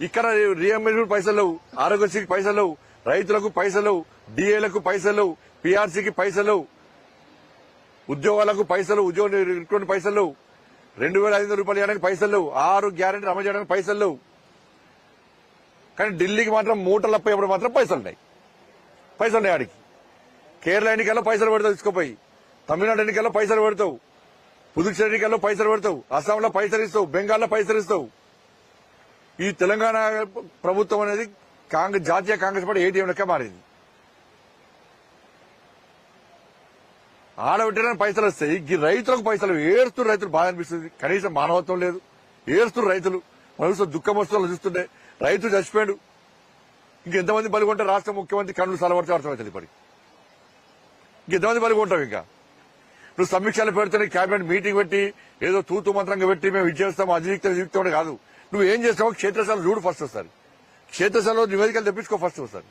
ఇక్కడ రీఎంబర్స్మెంట్ పైసలు లేవు, ఆరోగ్యశ్రీకి పైసలు లేవు, రైతులకు పైసలు లేవు, డిఏలకు పైసలు లేవు, పీఆర్సీకి పైసలు లేవు, ఉద్యోగాలకు పైసలు, ఉద్యోగం పైసలు లేవు, 2,500 రూపాయలు ఇవ్వడానికి పైసలు లేవు, 6 గ్యారెంటీ అమలు చేయడానికి పైసలు లేవు. కానీ ఢిల్లీకి మాత్రం మూటలప్ప ఇప్పుడు మాత్రం పైసలు ఉన్నాయి ఆడికి. కేరళ ఎన్నికల్లో పైసలు పెడతావు తీసుకుపోయి, తమిళనాడు ఎన్నికల్లో పైసలు పెడతావు, పుదుచ్చేరి ఎన్నికల్లో పైసలు పెడతావు, అస్సాంలో పైసలు ఇస్తావు, బెంగాల్లో పైసలు ఇస్తావు. ఈ తెలంగాణ ప్రభుత్వం అనేది జాతీయ కాంగ్రెస్ పార్టీ ఏటీఎం లెక్క మారింది. ఆడబెట్టడానికి పైసలు వస్తాయి, ఈ రైతులకు పైసలు ఏడుస్తున్న రైతులు బాధ అనిపిస్తుంది. కనీసం మానవత్వం లేదు, ఏడుస్తున్న రైతులు మనసు దుఃఖం వస్తువులు చూస్తుంటే. రైతు చచ్చిపోయాడు, ఇంకెంతమంది బలిగొంటే రాష్ట్ర ముఖ్యమంత్రి కన్నులు సలవర్చి అర్థమవుతుంది. ఇప్పటికి ఇంకెంతమంది బలిగొంటావు? ఇంకా నువ్వు సమీక్షలు పెడితే కేబినెట్ మీటింగ్ పెట్టి ఏదో తూతు మంత్రంగా పెట్టి మేము ఇది చేస్తాము, అది యుక్తం కాదు. నువ్వు ఏం చేస్తావు? క్షేత్రస్థాయిలో చూడు ఫస్ట్ వస్తారు, క్షేత్రస్థాయిలో నివేదికలు తెప్పించుకో ఫస్ట్ వస్తారు.